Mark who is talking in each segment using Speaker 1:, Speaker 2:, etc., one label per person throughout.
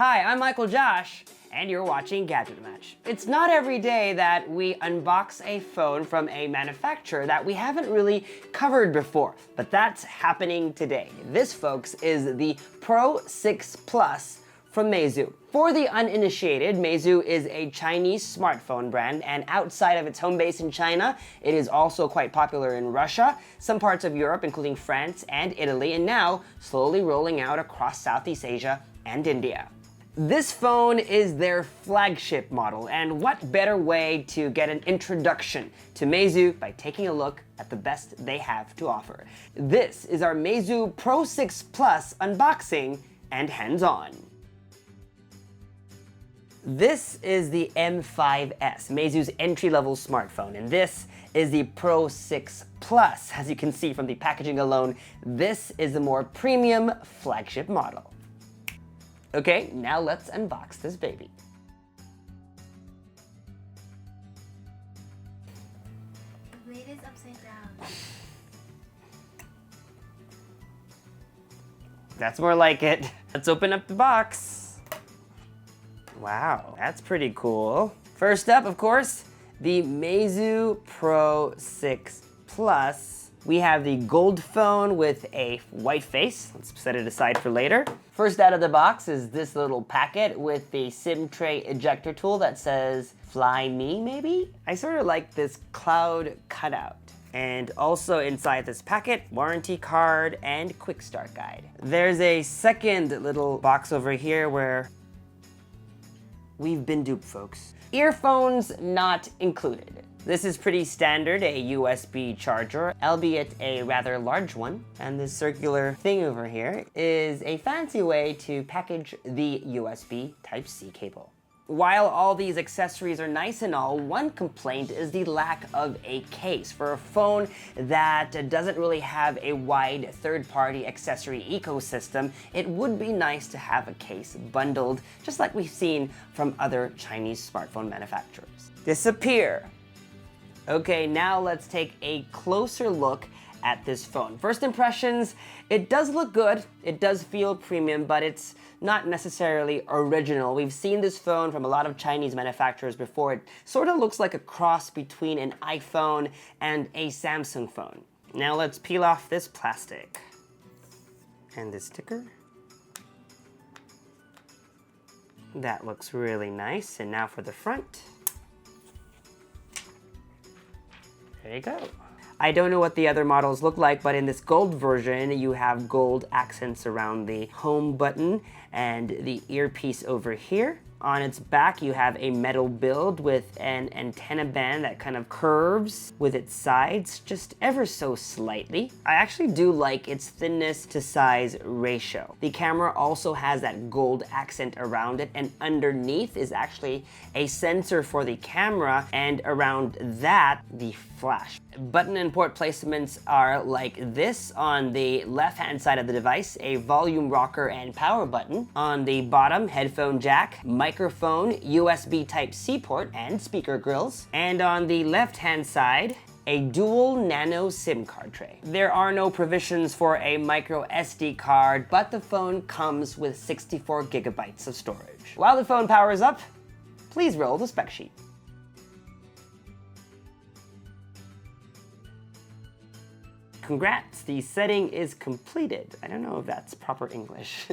Speaker 1: Hi, I'm Michael Josh, and you're watching GadgetMatch. It's not every day that we unbox a phone from a manufacturer that we haven't really covered before, but that's happening today. This, folks, is the Pro 6 Plus from Meizu. For the uninitiated, Meizu is a Chinese smartphone brand, and outside of its home base in China, it is also quite popular in Russia, some parts of Europe, including France and Italy, and now slowly rolling out across Southeast Asia and India. This phone is their flagship model, and what better way to get an introduction to Meizu by taking a look at the best they have to offer. This is our Meizu Pro 6 Plus unboxing and hands-on. This is the M5S, Meizu's entry-level smartphone, and this is the Pro 6 Plus. As you can see from the packaging alone, this is the more premium flagship model. Okay, now let's unbox this baby.
Speaker 2: The lid is upside down.
Speaker 1: That's more like it. Let's open up the box. Wow, that's pretty cool. First up, of course, the Meizu Pro 6 Plus. We have the gold phone with a white face. Let's set it aside for later. First out of the box is this little packet with the SIM tray ejector tool that says, "Fly me," maybe? I sort of like this cloud cutout. And also inside this packet, warranty card and quick start guide. There's a second little box over here where we've been duped, folks. Earphones not included. This is pretty standard, a USB charger, albeit a rather large one. And this circular thing over here is a fancy way to package the USB Type-C cable. While all these accessories are nice and all, one complaint is the lack of a case. For a phone that doesn't really have a wide third-party accessory ecosystem, it would be nice to have a case bundled, just like we've seen from other Chinese smartphone manufacturers. Disappear. Okay, now let's take a closer look at this phone. First impressions, it does look good, it does feel premium, but it's not necessarily original. We've seen this phone from a lot of Chinese manufacturers before. It sort of looks like a cross between an iPhone and a Samsung phone. Now let's peel off this plastic. And this sticker. That looks really nice. And now for the front. There you go. I don't know what the other models look like, but in this gold version, you have gold accents around the home button and the earpiece over here. On its back, you have a metal build with an antenna band that kind of curves with its sides just ever so slightly. I actually do like its thinness to size ratio. The camera also has that gold accent around it, and underneath is actually a sensor for the camera, and around that, the flash. Button and port placements are like this. On the left-hand side of the device, a volume rocker and power button. On the bottom, headphone jack, microphone, USB Type-C port, and speaker grills. And on the left-hand side, a dual nano SIM card tray. There are no provisions for a micro SD card, but the phone comes with 64 gigabytes of storage. While the phone powers up, please roll the spec sheet. Congrats, the setting is completed. I don't know if that's proper English.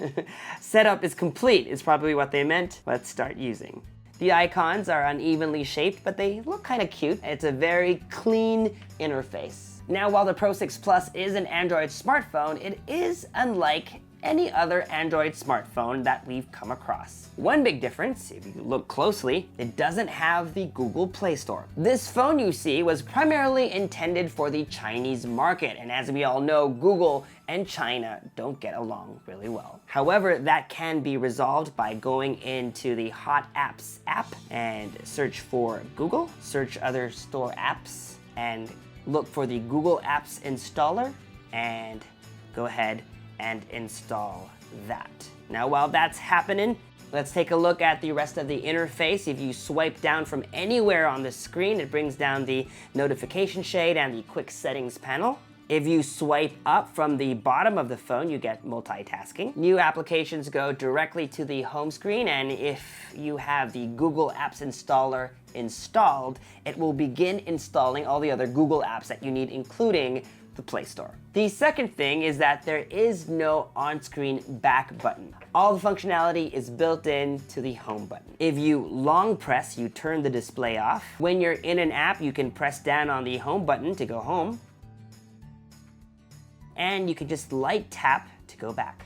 Speaker 1: Setup is complete is probably what they meant. Let's start using. The icons are unevenly shaped, but they look kind of cute. It's a very clean interface. Now, while the Pro 6 Plus is an Android smartphone, it is unlike any other Android smartphone that we've come across. One big difference, if you look closely, it doesn't have the Google Play Store. This phone you see was primarily intended for the Chinese market, and as we all know, Google and China don't get along really well. However, that can be resolved by going into the Hot Apps app and search for Google, search other store apps, and look for the Google Apps installer, and go ahead and install that. Now, while that's happening, let's take a look at the rest of the interface. If you swipe down from anywhere on the screen, it brings down the notification shade and the quick settings panel. If you swipe up from the bottom of the phone, you get multitasking. New applications go directly to the home screen, and if you have the Google Apps installer installed, it will begin installing all the other Google apps that you need, including the Play Store. The second thing is that there is no on-screen back button. All the functionality is built into the home button. If you long press, you turn the display off. When you're in an app, you can press down on the home button to go home, and you can just light tap to go back.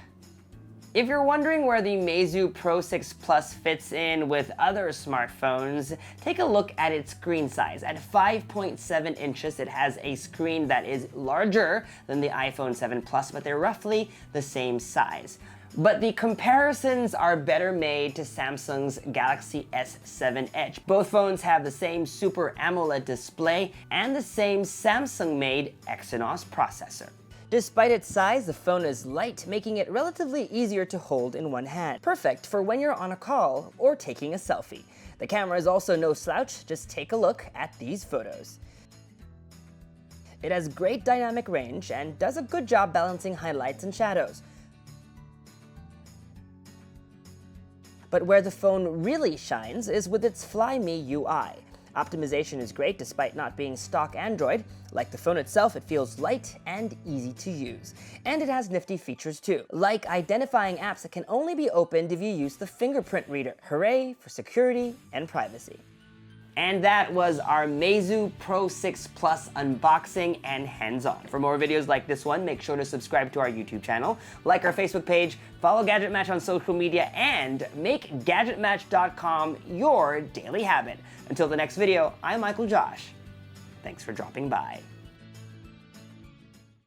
Speaker 1: If you're wondering where the Meizu Pro 6 Plus fits in with other smartphones, take a look at its screen size. At 5.7 inches, it has a screen that is larger than the iPhone 7 Plus, but they're roughly the same size. But the comparisons are better made to Samsung's Galaxy S7 Edge. Both phones have the same Super AMOLED display and the same Samsung-made Exynos processor. Despite its size, the phone is light, making it relatively easier to hold in one hand. Perfect for when you're on a call or taking a selfie. The camera is also no slouch, just take a look at these photos. It has great dynamic range and does a good job balancing highlights and shadows. But where the phone really shines is with its Fly Me UI. Optimization is great despite not being stock Android. Like the phone itself, it feels light and easy to use. And it has nifty features too, like identifying apps that can only be opened if you use the fingerprint reader. Hooray for security and privacy. And that was our Meizu Pro 6 Plus unboxing and hands-on. For more videos like this one, make sure to subscribe to our YouTube channel, like our Facebook page, follow GadgetMatch on social media, and make GadgetMatch.com your daily habit. Until the next video, I'm Michael Josh. Thanks for dropping by.